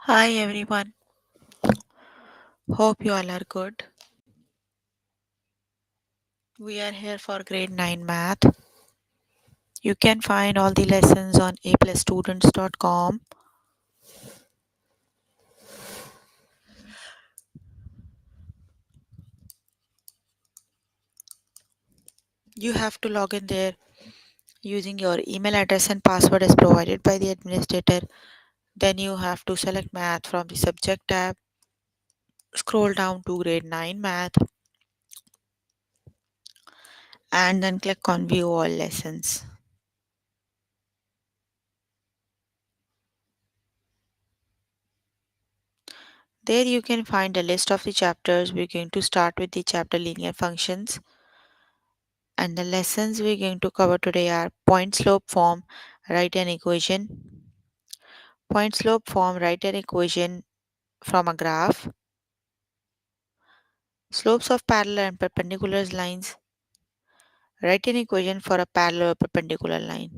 Hi everyone, hope you all are good. We are here for grade 9 math. You can find all the lessons on aplusstudents.com. You have to log in there using your email address and password as provided by the administrator. Then you have to select math from the subject tab, scroll down to grade 9 math, and then click on view all lessons. There you can find a list of the chapters. We're going to start with the chapter linear functions. And the lessons we're going to cover today are point slope form, write an equation, point slope form, write an equation from a graph, slopes of parallel and perpendicular lines, write an equation for a parallel or perpendicular line.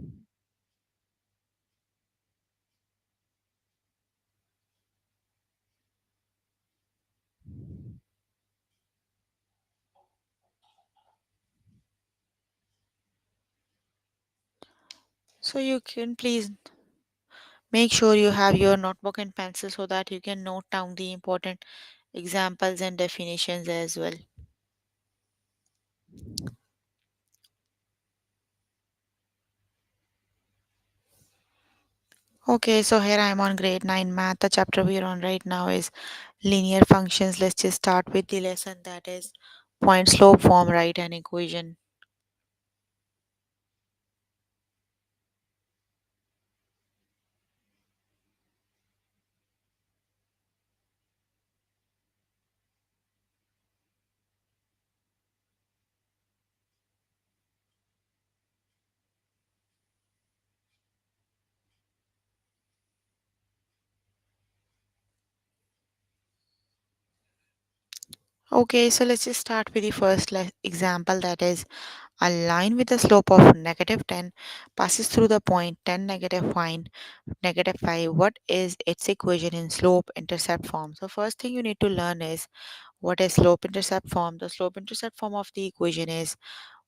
So you can please make sure you have your notebook and pencil so that you can note down the important examples and definitions as well. Okay, so here I am on grade 9 math. The chapter we are on right now is linear functions. Let's just start with the lesson that is point slope form, write an equation. Okay, so let's just start with the first example that is a line with a slope of negative 10 passes through the point 10 negative 5 negative 5. What is its equation in slope intercept form? So first thing you need to learn is what is slope intercept form. The slope intercept form of the equation is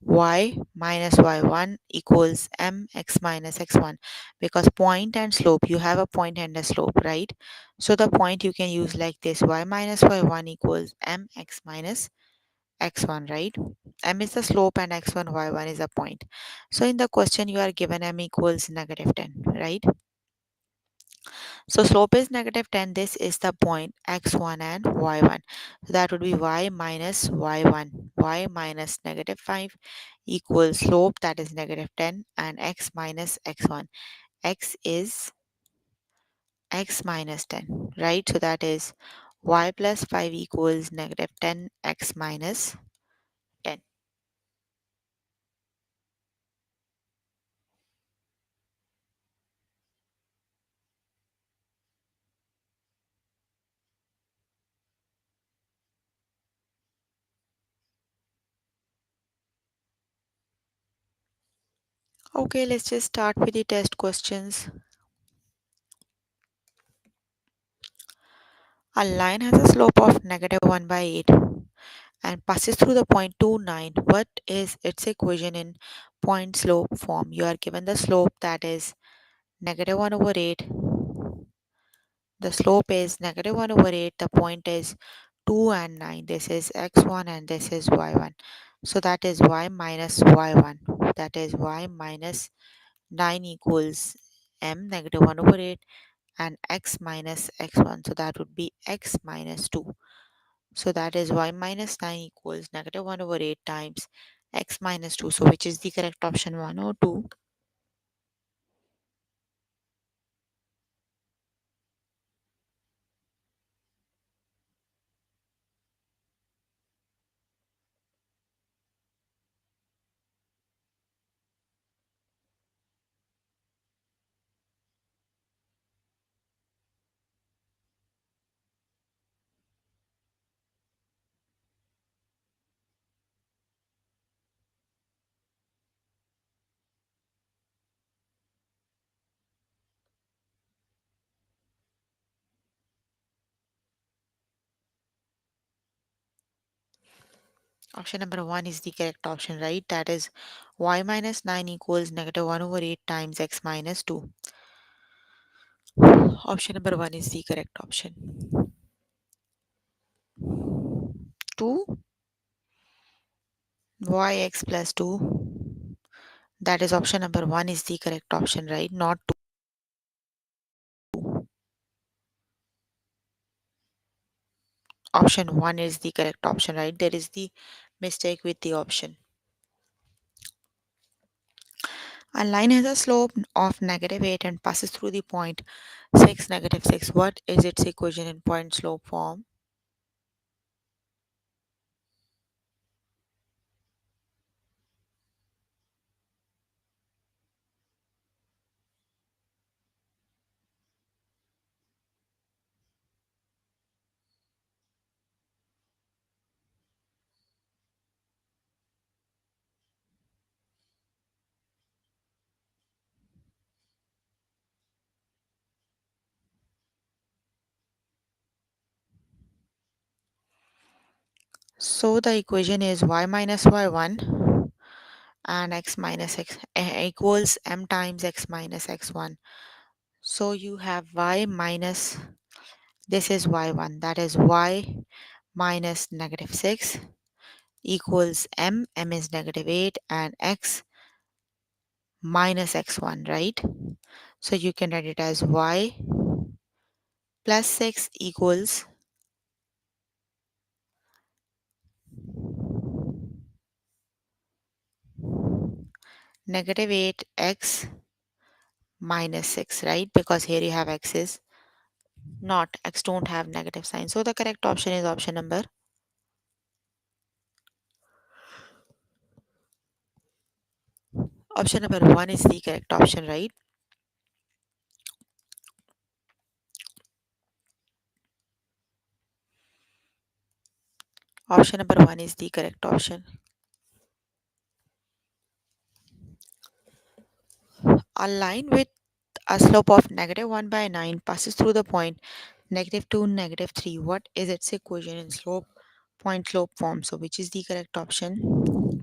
y minus y1 equals mx minus x1, because point and slope, you have a point and a slope, right? So the point you can use like this: y minus y1 equals mx minus x1, right? M is the slope and x1 y1 is a point. So in the question you are given m equals negative 10, right? So slope is negative 10. This is the point x1 and y1. So that would be y minus y1. Y minus negative 5 equals slope, that is negative 10, and x minus x1. X is x minus 10, right? So that is y plus 5 equals negative 10 x minus 10. Okay, let's just start with the test questions. A line has a slope of negative 1 by 8 and passes through the point 2, 9. What is its equation in point slope form? You are given the slope, that is negative 1 over 8. The slope is negative 1 over 8. The point is 2 and 9. This is x1 and this is y1. So that is y minus y1. That is y minus 9 equals m negative 1 over 8 and x minus x1. So that would be x minus 2. So that is y minus 9 equals negative 1 over 8 times x minus 2. So which is the correct option, 1 or 2? Option number 1 is the correct option, right? That is y minus 9 equals negative 1 over 8 times x minus 2. Option number 1 is the correct option. 2 yx plus 2. That is option number 1 is the correct option, right? Not 2. Option 1 is the correct option, right? There is the mistake with the option. A line has a slope of negative 8 and passes through the point 6, negative 6. What is its equation in point slope form? So the equation is y minus y1 and x minus x equals m times x minus x1. So you have y minus, this is y1, that is y minus negative 6 equals m is negative 8 and x minus x1, right? So you can write it as y plus 6 equals negative 8x minus 6, right? Because here you have x is not, x don't have negative sign. So the correct option is option number 1 is the correct option, right? Option number 1 is the correct option. A line with a slope of negative 1 by 9 passes through the point negative 2, negative 3. What is its equation in point slope form? So which is the correct option?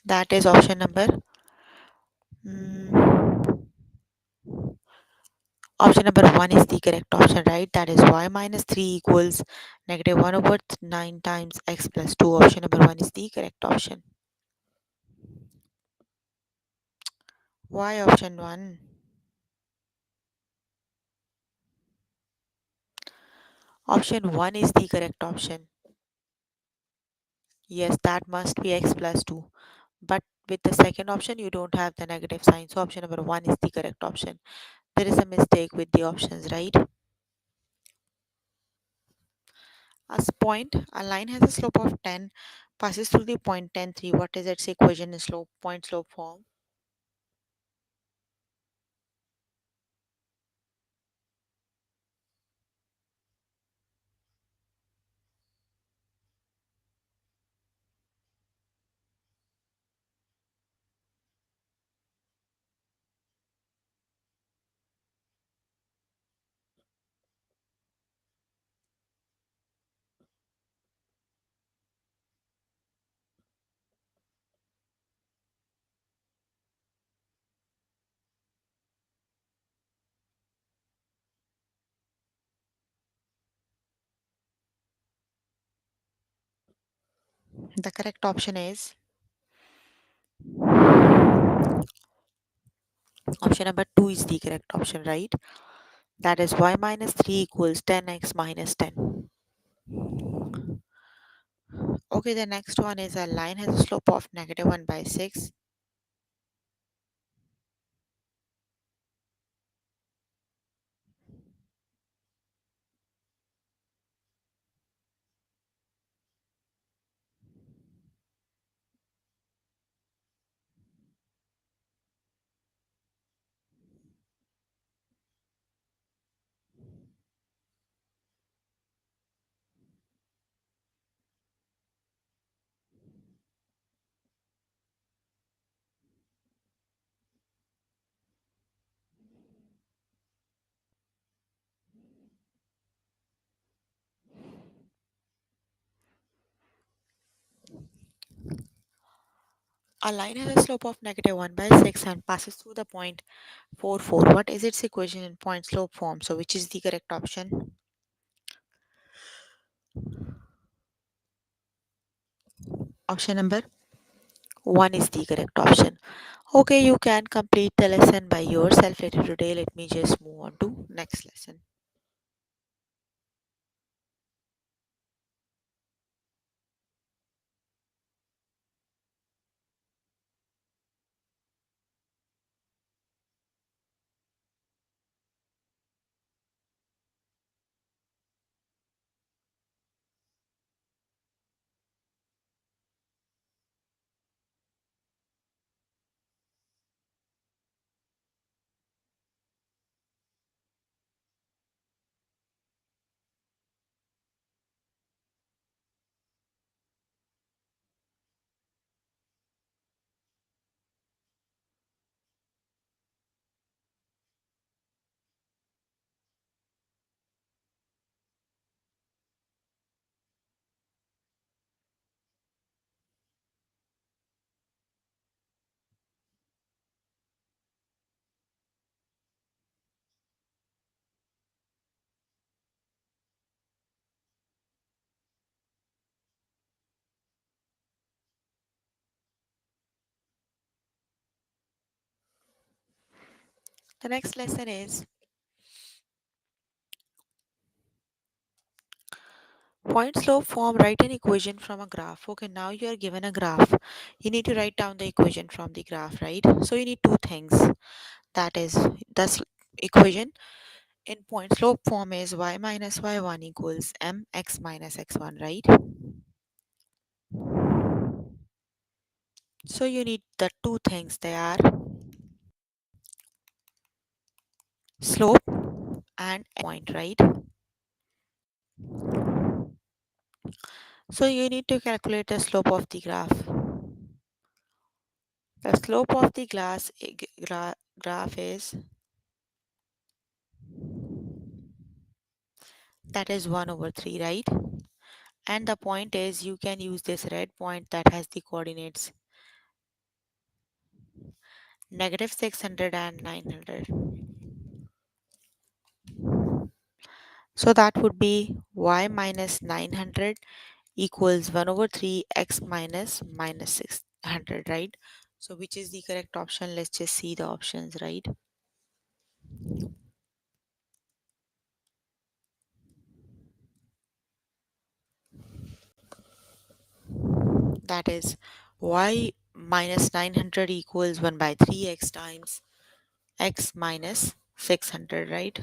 That is mm, option number 1 is the correct option, right? That is y minus 3 equals negative 1 over 9 times x plus 2. Option number 1 is the correct option. Why option 1? Option 1 is the correct option. Yes, that must be x plus 2. But with the second option, you don't have the negative sign. So option number 1 is the correct option. There is a mistake with the options, right? As point, a line has a slope of 10, passes through the point 10, 3. What is its equation in point slope form? The correct option is option number 2 is the correct option, right? That is y minus 3 equals 10x minus 10. Okay, the next one is a line has a slope of negative 1 by 6. A line has a slope of negative 1 by 6 and passes through the point 4, 4. What is its equation in point slope form? So, which is the correct option? Option number 1 is the correct option. Okay, you can complete the lesson by yourself later today. Let me just move on to next lesson. The next lesson is point slope form. Write an equation from a graph. Okay, now you are given a graph. You need to write down the equation from the graph, right? So you need two things. That is equation in point slope form is y minus y1 equals mx minus x1, right? So you need the two things, they are slope and point, right? So you need to calculate the slope of the graph. The slope of the graph is, that is 1 over 3, right? And the point is, you can use this red point that has the coordinates negative 600 and 900. So that would be y minus 900 equals 1 over 3 x minus 600, right? So which is the correct option? Let's just see the options, right? That is y minus 900 equals 1 by 3x times x minus 600, right?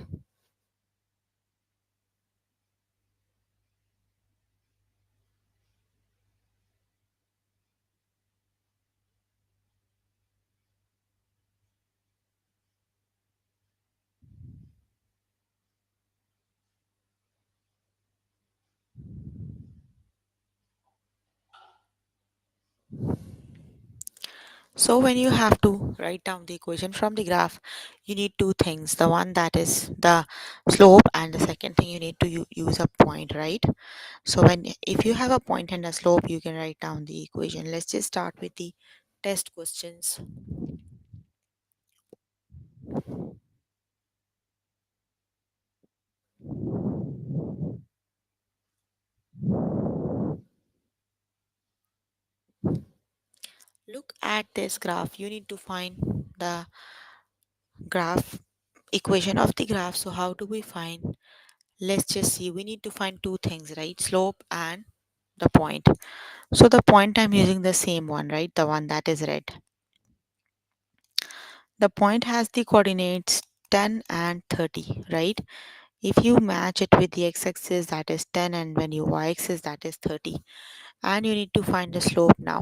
So when you have to write down the equation from the graph, you need two things. The one that is the slope, and the second thing you need to use a point, right? So when if you have a point and a slope, you can write down the equation. Let's just start with the test questions. Look at this graph. You need to find the graph equation of the graph. So how do we find? Let's just see. We need to find two things, right? Slope and the point. So the point, I'm using the same one, right? The one that is red. The point has the coordinates 10 and 30, right? If you match it with the x-axis, that is 10, and when you y-axis, that is 30. And you need to find the slope now.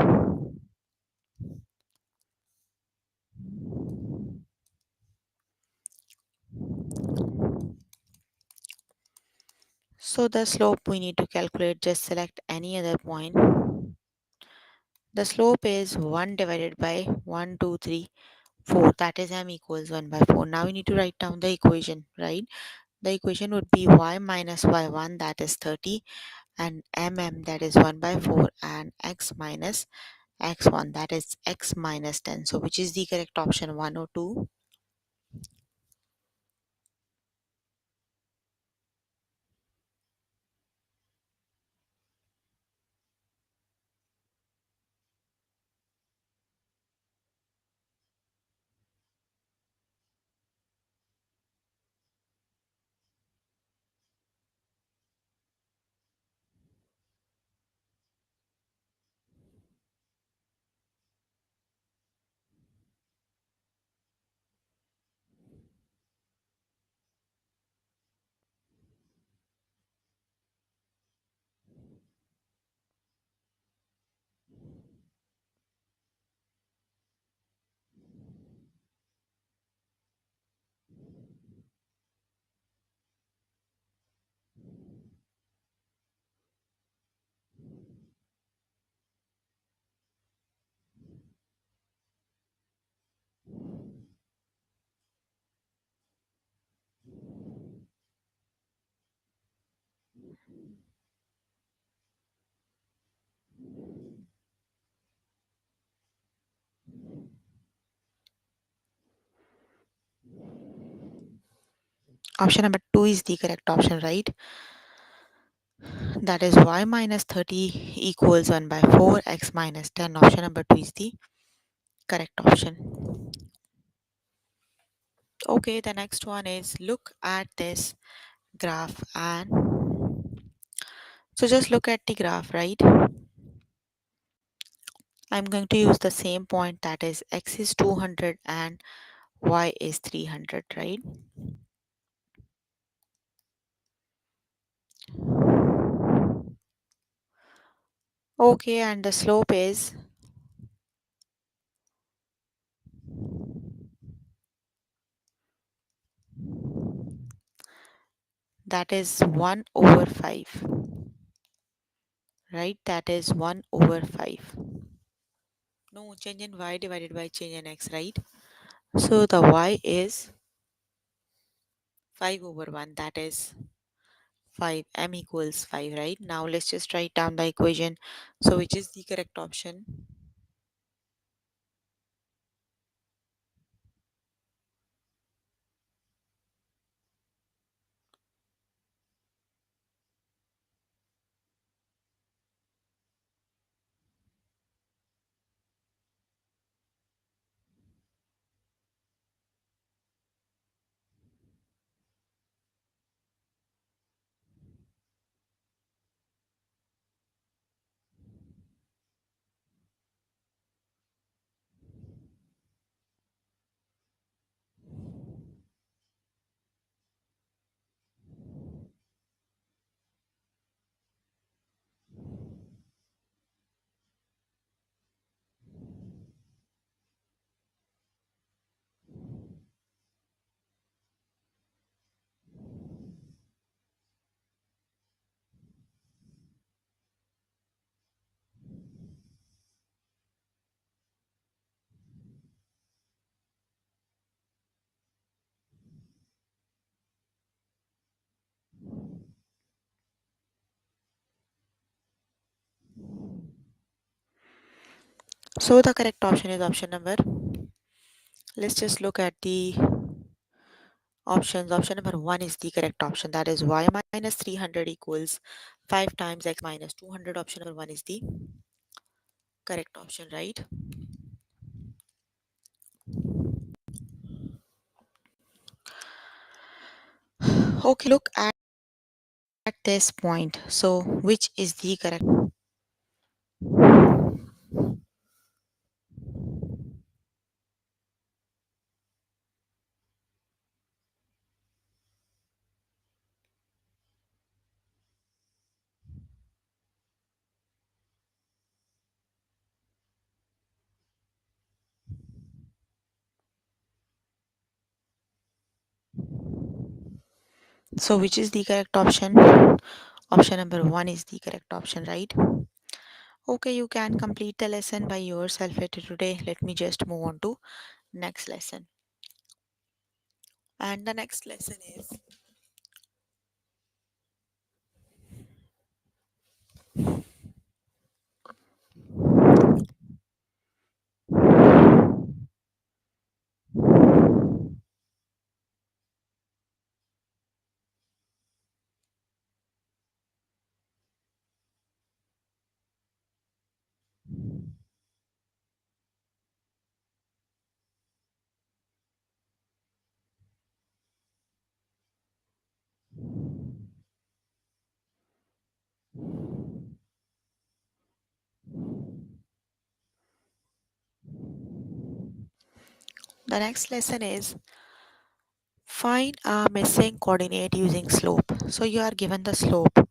So the slope we need to calculate, just select any other point. The slope is 1 divided by 1, 2, 3, 4. That is m equals 1 by 4. Now we need to write down the equation, right? The equation would be y minus y1, that is 30, and that is 1 by 4, and x minus x1, that is x minus 10. So which is the correct option, 1 or 2? Option number 2 is the correct option, right? That is y minus 30 equals 1 by 4, x minus 10. Option number 2 is the correct option. Okay, the next one is, look at this graph, and so just look at the graph, right? I'm going to use the same point, that is x is 200 and y is 300, right? Okay, and the slope is, that is 1 over 5, right? That is 1 over 5. No, change in y divided by change in x, right? So the y is 5 over 1, that is 5, m equals 5, right? Now let's just write down the equation. So which is the correct option? So the correct option is option number. Let's just look at the options. Option number 1 is the correct option. That is y minus 300 equals 5 times x minus 200. Option number 1 is the correct option, right? Okay, look at this point. So, which is the correct? So, which is the correct option? Option number one is the correct option, right? Okay, you can complete the lesson by yourself later today. Let me just move on to next lesson. And the next lesson is the next lesson is find a missing coordinate using slope. So you are given the slope.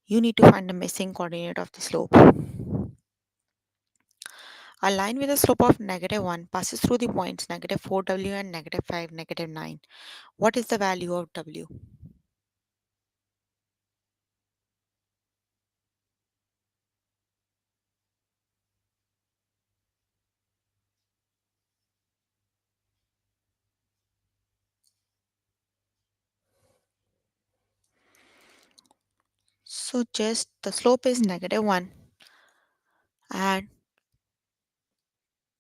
You need to find the missing coordinate of the slope. A line with a slope of -1 passes through the points -4w and -5, -9. What is the value of w? So just the slope is -1 and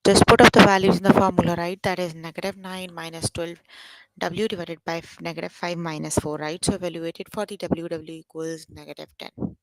just put up the values in the formula, right? That is -9 minus 12 w divided by -5 minus 4, right? So evaluate it for the w equals -10.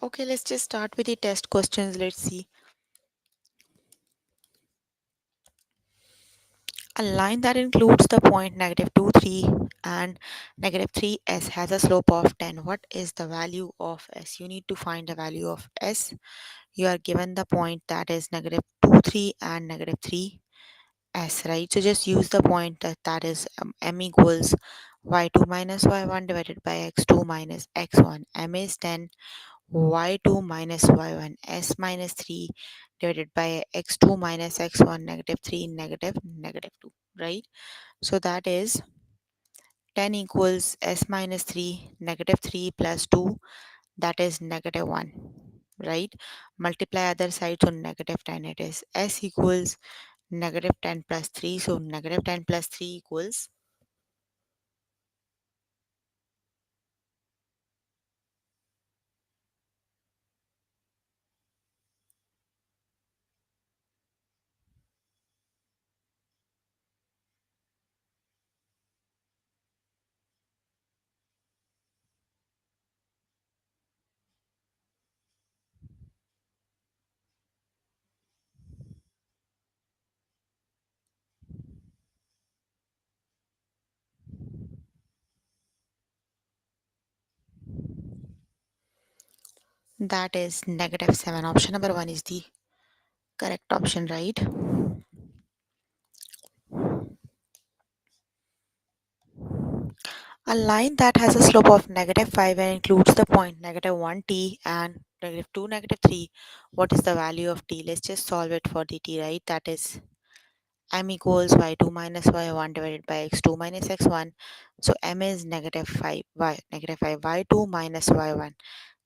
Okay, let's just start with the test questions. Let's see. A line that includes the point -2, 3 and -3s has a slope of 10. What is the value of s? You need to find the value of s. You are given the point that is -2, 3 and -3 s, right? So just use the point that is m equals y2 minus y1 divided by x2 minus x1. M is 10, y2 minus y1, s minus 3 divided by x2 minus x1, -3, -2, right? So that is 10 equals s minus 3, -3 plus 2, that is -1, right? Multiply other sides on -10, it is s equals -10 plus 3. So -10 plus 3 equals, that is -7. Option number one is the correct option, right? A line that has a slope of -5 and includes the point -1t and -2, -3. What is the value of t? Let's just solve it for the t, right? That is m equals y2 minus y1 divided by x2 minus x1. So m is -5, y2 minus y1,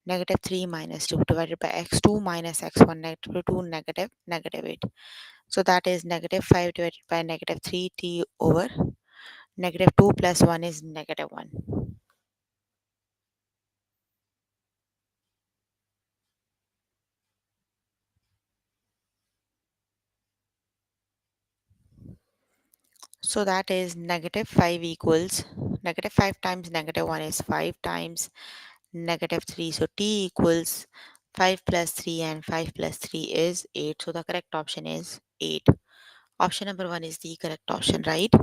-3 minus 2 divided by x2 minus x1, -2, -8. So that is -5 divided by -3t over -2 plus 1 is -1. So that is negative 5 equals negative 5 times negative 1 is 5 times negative 3. So t equals 5 plus 3 and 5 plus 3 is 8. So the correct option is 8. Option number 1 is the correct option, right?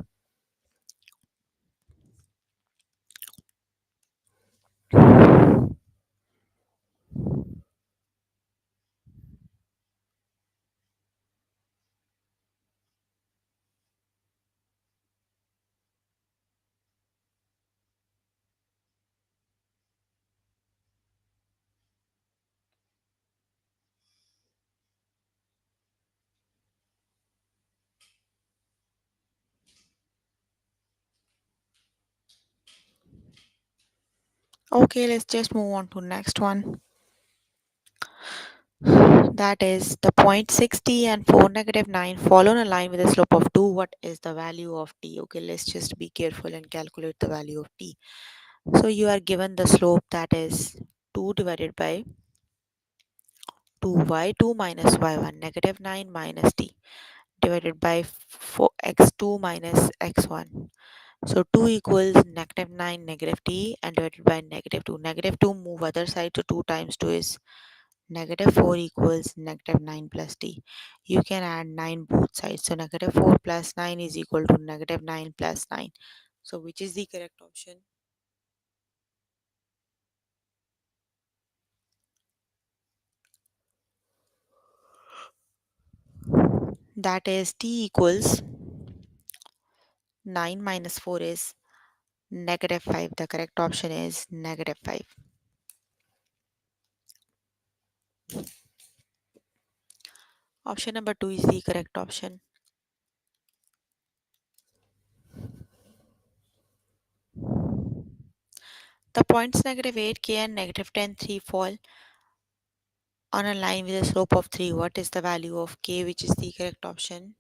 Okay, let's just move on to next one. That is the point 60 and 4 negative 9 fall on a line with a slope of 2. What is the value of t? Okay, let's just be careful and calculate the value of t. So you are given the slope that is 2 divided by 2y2 minus y1 negative 9 minus t divided by 4x2 minus x1. So 2 equals negative 9 negative t and divided by negative 2. Negative 2 move other side, so 2 times 2 is negative 4 equals negative 9 plus t. You can add 9 both sides. So negative 4 plus 9 is equal to negative 9 plus 9. So which is the correct option? That is t equals 9 minus 4 is negative 5. The correct option is negative 5. Option number 2 is the correct option. The points negative 8k and negative 10 3 fall on a line with a slope of 3. What is the value of k, which is the correct option?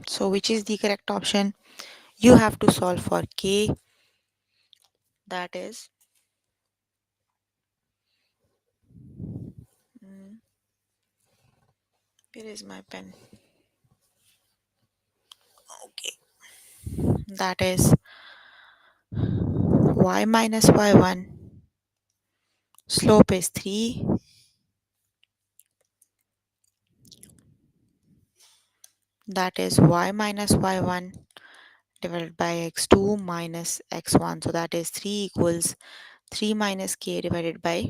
So which is the correct option? You have to solve for k, that is mm, where is my pen? Okay, that is y minus y1, slope is 3, that is y minus y1 divided by x2 minus x1. So that is 3 equals 3 minus k divided by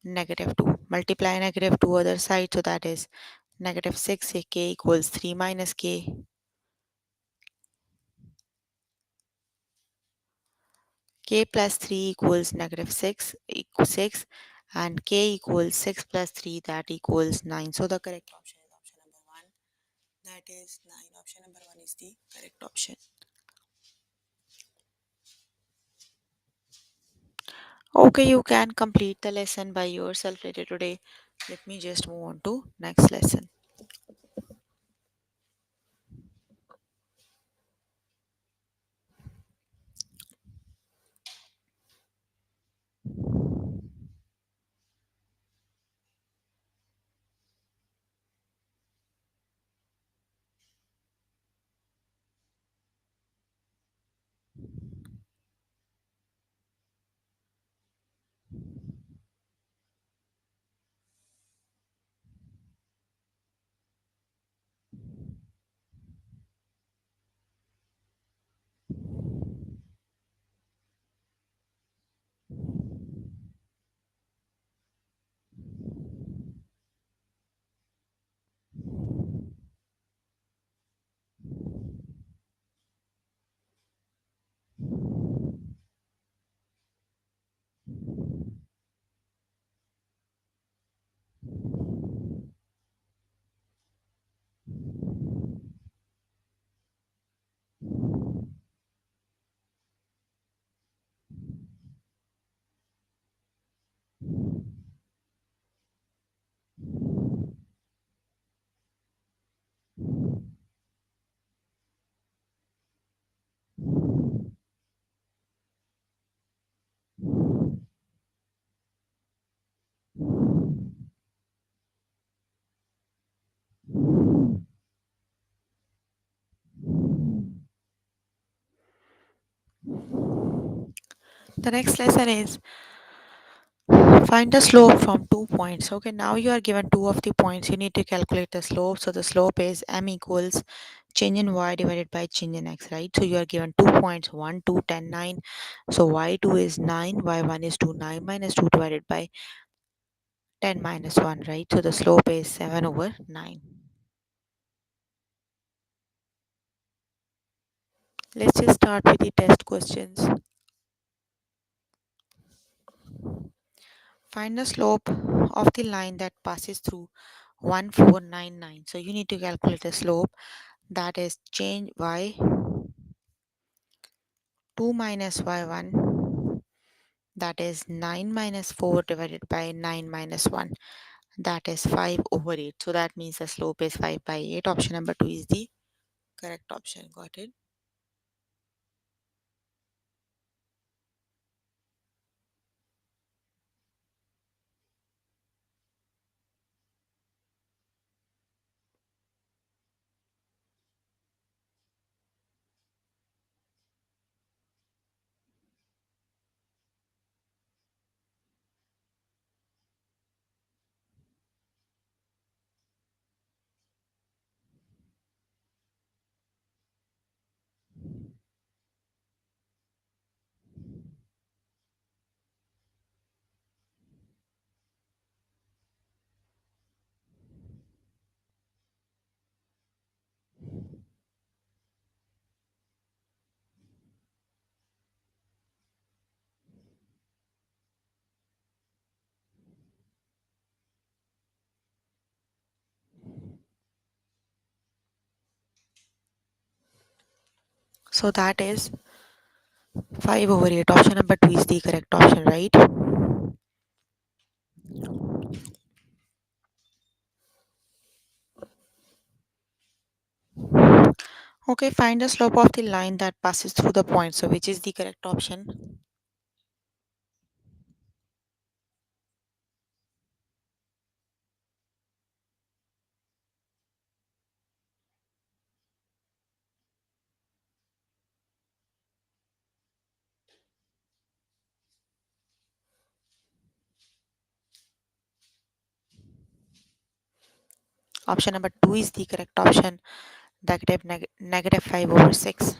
negative 2. Multiply negative 2 other side, so that is negative 6 k equals 3 minus k. K plus 3 equals negative 6 equals 6 and k equals 6 plus 3, that equals 9. So the correct option is option number 1, that is 9. Option number 1 is the correct option. Okay, you can complete the lesson by yourself later today. Let me just move on to next lesson. The next lesson is find the slope from 2 points. Okay, now you are given two of the points. You need to calculate the slope. So the slope is m equals change in y divided by change in x, right? So you are given 2 points 1, 2, 10, 9. So y2 is 9, y1 is 2, 9 minus 2 divided by 10 minus 1, right? So the slope is 7 over 9. Let's just start with the test questions. Find the slope of the line that passes through 1499. So you need to calculate the slope, that is change y 2 minus y1, that is 9 minus 4 divided by 9 minus 1, that is 5 over 8. So that means the slope is 5 by 8. Option number 2 is the correct option. Got it? So that is 5 over 8. Option number 2 is the correct option, right? Okay, find the slope of the line that passes through the point. So which is the correct option? Option number 2 is the correct option. Negative 5 over 6.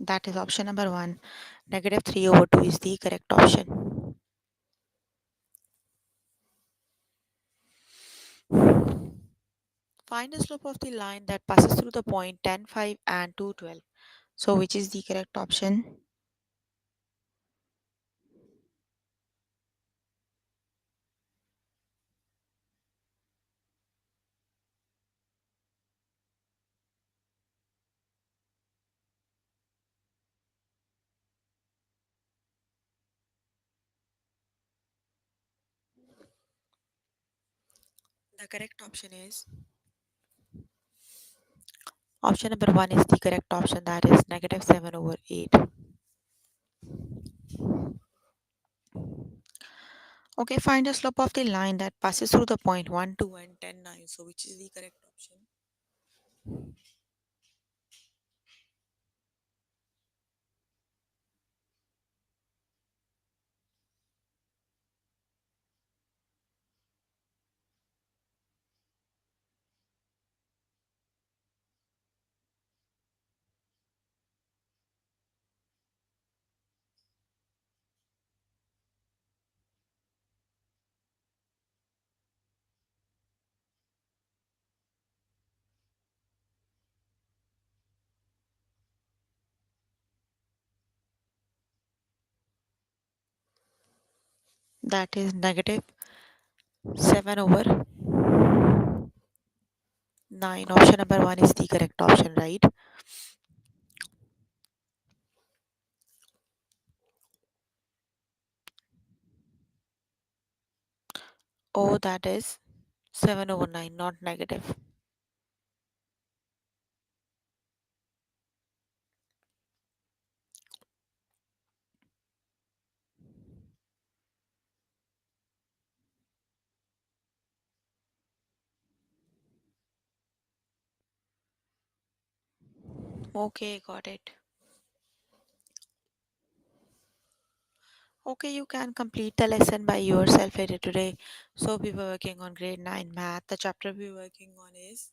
That is option number 1. Negative 3 over 2 is the correct option. Find the slope of the line that passes through the point 10, 5 and 2, 12. So which is the correct option? The correct option is option number 1 is the correct option, that is negative 7 over 8. Okay, find the slope of the line that passes through the point 1, 2 and 10, 9. So which is the correct option? That is negative 7 over 9. Option number 1 is the correct option, right? Oh, that is 7 over 9, not negative. Okay, got it. Okay, you can complete the lesson by yourself later today. So we were working on grade 9 math. The chapter we were working on is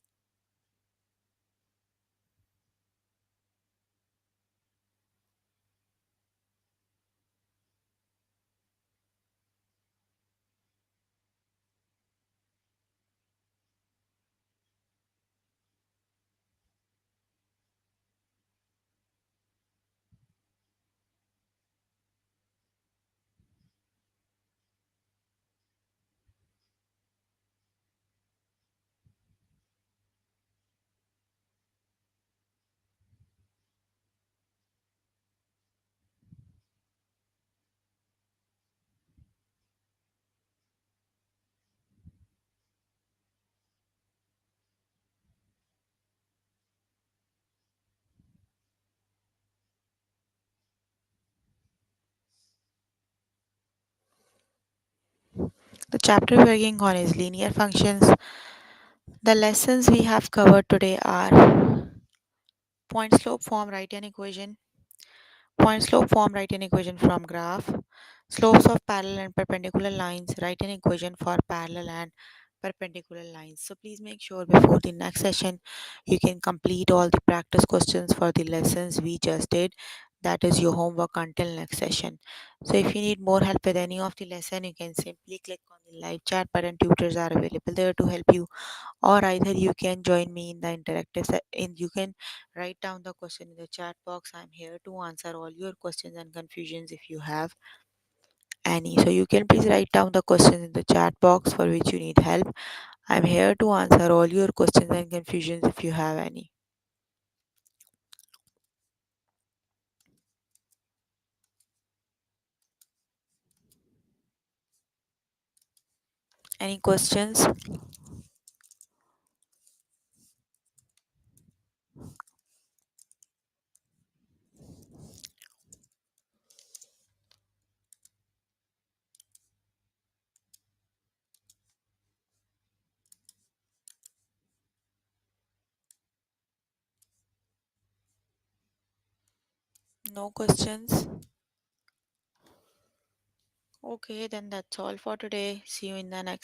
the chapter we're working on is linear functions. The lessons we have covered today are point slope form, write an equation. Point slope form, write an equation from graph. Slopes of parallel and perpendicular lines, write an equation for parallel and perpendicular lines. So please make sure before the next session you can complete all the practice questions for the lessons we just did. That is your homework until next session. So if you need more help with any of the lesson, you can simply click on the live chat button. Tutors are available there to help you, or either you can join me in the interactive you can write down the question in the chat box. I'm here to answer all your questions and confusions if you have any. So you can please write down the questions in the chat box for which you need help. I'm here to answer all your questions and confusions if you have any. Any questions? No questions? Okay, then that's all for today. See you in the next